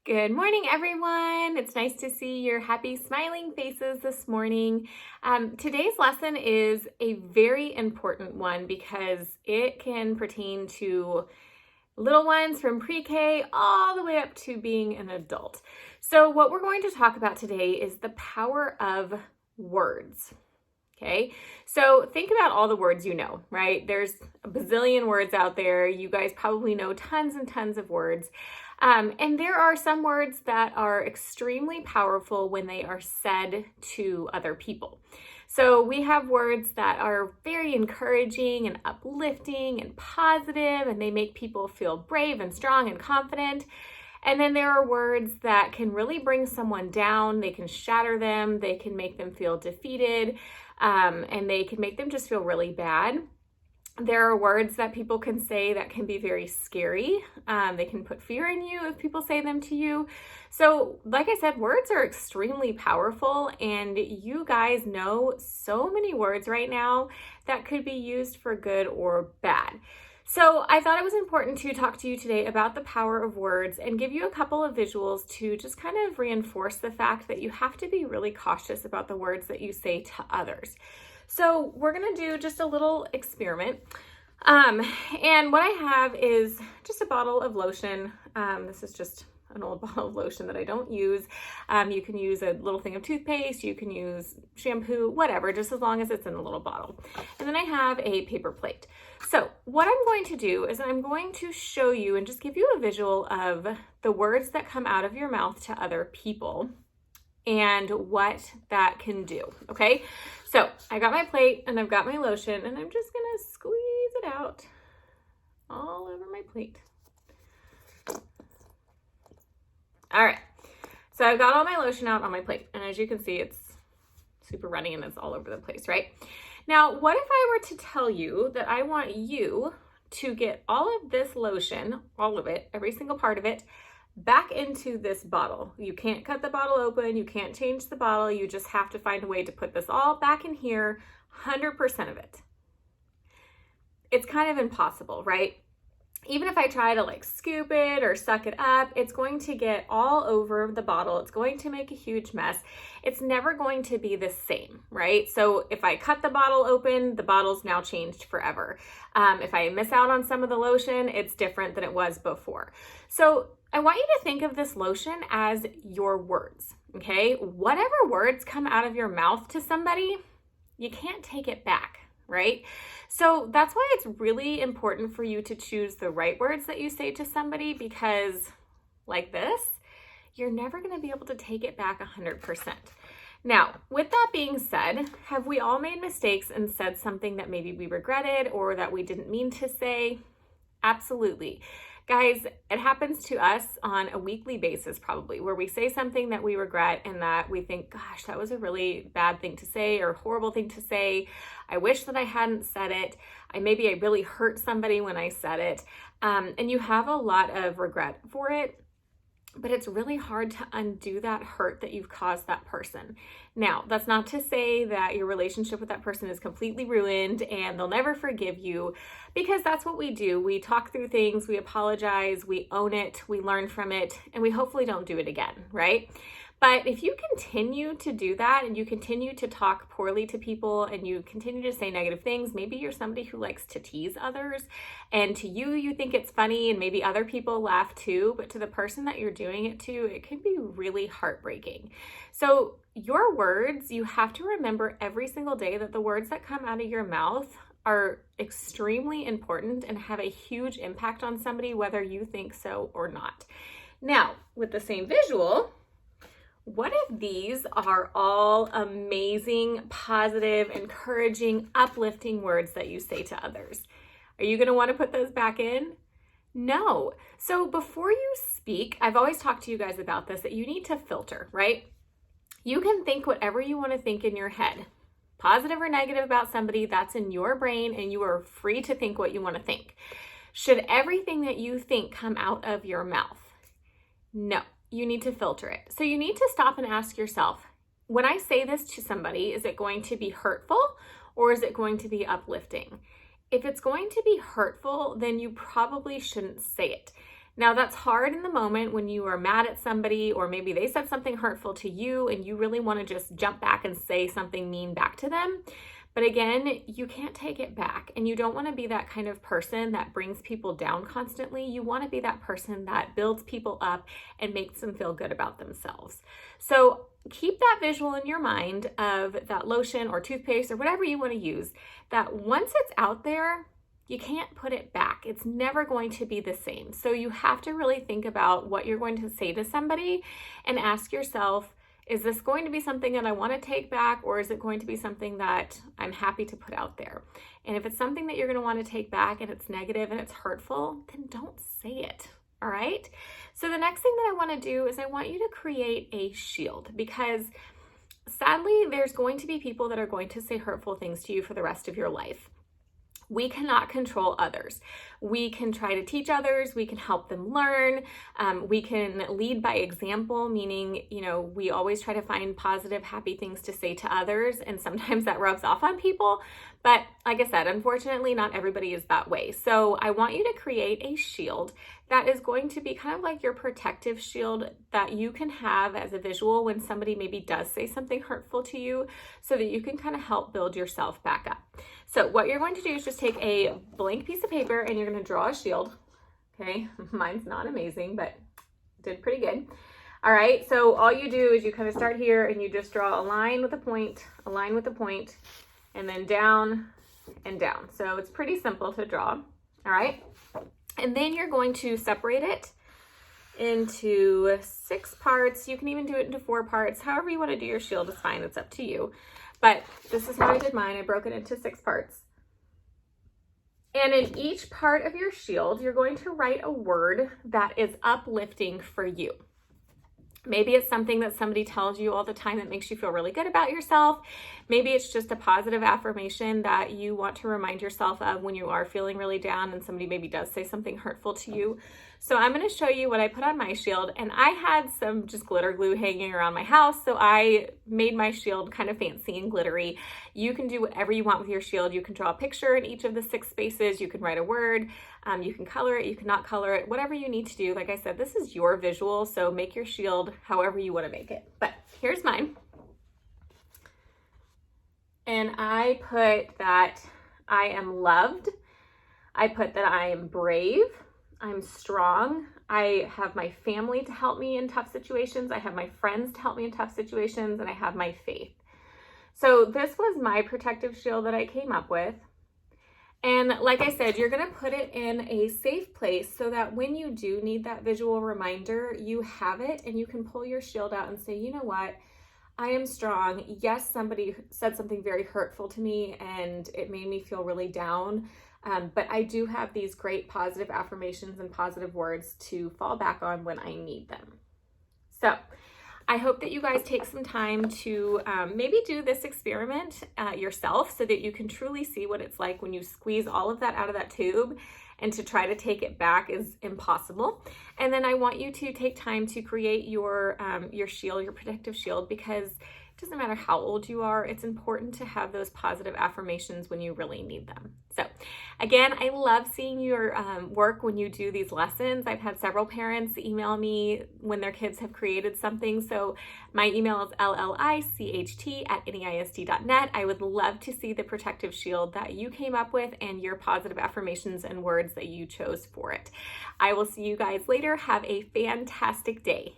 Good morning, everyone. It's nice to see your happy, smiling faces this morning. Today's lesson is a very important one because it can pertain to little ones from pre-K all the way up to being an adult. So what we're going to talk about today is the power of words. Okay, so think about all the words you know, right? There's a bazillion words out there. You guys probably know tons and tons of words. And there are some words that are extremely powerful when they are said to other people. So we have words that are very encouraging and uplifting and positive, and they make people feel brave and strong and confident. And then there are words that can really bring someone down. They can shatter them. They can make them feel defeated, and they can make them just feel really bad. There are words that people can say that can be very scary. They can put fear in you if people say them to you. So, like I said, words are extremely powerful, and you guys know so many words right now that could be used for good or bad. So I thought it was important to talk to you today about the power of words and give you a couple of visuals to just kind of reinforce the fact that you have to be really cautious about the words that you say to others. So we're going to do just a little experiment. And what I have is just a bottle of lotion. This is just an old bottle of lotion that I don't use. You can use a little thing of toothpaste. You can use shampoo, whatever, just as long as it's in a little bottle. And then I have a paper plate. So what I'm going to do is I'm going to show you and just give you a visual of the words that come out of your mouth to other people and what that can do, okay? So I got my plate and I've got my lotion, and I'm just gonna squeeze it out all over my plate. All right, so I've got all my lotion out on my plate, and as you can see, it's super runny and it's all over the place, right? Now, what if I were to tell you that I want you to get all of this lotion, all of it, every single part of it, back into this bottle? You can't cut the bottle open, you can't change the bottle, you just have to find a way to put this all back in here, 100% of it. It's kind of impossible, right? Even if I try to like scoop it or suck it up, it's going to get all over the bottle. It's going to make a huge mess. It's never going to be the same, right? So if I cut the bottle open, the bottle's now changed forever. If I miss out on some of the lotion, it's different than it was before. So I want you to think of this lotion as your words, okay? Whatever words come out of your mouth to somebody, you can't take it back, right? So that's why it's really important for you to choose the right words that you say to somebody, because like this, you're never going to be able to take it back 100%. Now, with that being said, have we all made mistakes and said something that maybe we regretted or that we didn't mean to say? Absolutely. Guys, it happens to us on a weekly basis probably, where we say something that we regret and that we think, gosh, that was a really bad thing to say or horrible thing to say. I wish that I hadn't said it. Maybe I really hurt somebody when I said it. And you have a lot of regret for it. But it's really hard to undo that hurt that you've caused that person. Now, that's not to say that your relationship with that person is completely ruined and they'll never forgive you, because that's what we do. We talk through things, we apologize, we own it, we learn from it, and we hopefully don't do it again, right? But if you continue to do that and you continue to talk poorly to people and you continue to say negative things, maybe you're somebody who likes to tease others, and to you, you think it's funny and maybe other people laugh too, but to the person that you're doing it to, it can be really heartbreaking. So your words, you have to remember every single day that the words that come out of your mouth are extremely important and have a huge impact on somebody, whether you think so or not. Now, with the same visual, what if these are all amazing, positive, encouraging, uplifting words that you say to others? Are you going to want to put those back in? No. So before you speak, I've always talked to you guys about this, that you need to filter, right? You can think whatever you want to think in your head. Positive or negative about somebody, that's in your brain, and you are free to think what you want to think. Should everything that you think come out of your mouth? No. You need to filter it. So you need to stop and ask yourself, when I say this to somebody, is it going to be hurtful or is it going to be uplifting? If it's going to be hurtful, then you probably shouldn't say it. Now, that's hard in the moment when you are mad at somebody, or maybe they said something hurtful to you and you really want to just jump back and say something mean back to them. But again, you can't take it back, and you don't want to be that kind of person that brings people down constantly. You want to be that person that builds people up and makes them feel good about themselves. So keep that visual in your mind of that lotion or toothpaste or whatever you want to use, that once it's out there, you can't put it back. It's never going to be the same. So you have to really think about what you're going to say to somebody and ask yourself, is this going to be something that I want to take back, or is it going to be something that I'm happy to put out there? And if it's something that you're going to want to take back and it's negative and it's hurtful, then don't say it. All right. So the next thing that I want to do is I want you to create a shield, because sadly, there's going to be people that are going to say hurtful things to you for the rest of your life. We cannot control others. We can try to teach others. We can help them learn. We can lead by example, meaning, we always try to find positive, happy things to say to others. And sometimes that rubs off on people. But like I said, unfortunately, not everybody is that way. So I want you to create a shield that is going to be kind of like your protective shield that you can have as a visual when somebody maybe does say something hurtful to you, so that you can kind of help build yourself back up. So what you're going to do is just take a blank piece of paper and you're going to draw a shield. Okay, mine's not amazing, but did pretty good. All right, so all you do is you kind of start here and you just draw a line with a point, and then down and down. So it's pretty simple to draw. All right. And then you're going to separate it into 6 parts. You can even do it into 4 parts. However you want to do your shield is fine. It's up to you. But this is how I did mine. I broke it into 6 parts. And in each part of your shield, you're going to write a word that is uplifting for you. Maybe it's something that somebody tells you all the time that makes you feel really good about yourself. Maybe it's just a positive affirmation that you want to remind yourself of when you are feeling really down and somebody maybe does say something hurtful to you. So I'm going to show you what I put on my shield, and I had some just glitter glue hanging around my house, so I made my shield kind of fancy and glittery. You can do whatever you want with your shield. You can draw a picture in each of the 6 spaces. You can write a word. You can color it. You can not color it. Whatever you need to do. Like I said, this is your visual, so make your shield however you want to make it. But here's mine. And I put that I am loved. I put that I am brave. I'm strong. I have my family to help me in tough situations. I have my friends to help me in tough situations, and I have my faith. So this was my protective shield that I came up with. And like I said, you're going to put it in a safe place so that when you do need that visual reminder, you have it and you can pull your shield out and say, you know what? I am strong. Yes, somebody said something very hurtful to me and it made me feel really down. But I do have these great positive affirmations and positive words to fall back on when I need them. So I hope that you guys take some time to maybe do this experiment yourself so that you can truly see what it's like when you squeeze all of that out of that tube, and to try to take it back is impossible. And then I want you to take time to create your shield, your protective shield, because it doesn't matter how old you are, it's important to have those positive affirmations when you really need them. So again, I love seeing your work when you do these lessons. I've had several parents email me when their kids have created something. So my email is llicht@neist.net. I would love to see the protective shield that you came up with and your positive affirmations and words that you chose for it. I will see you guys later. Have a fantastic day.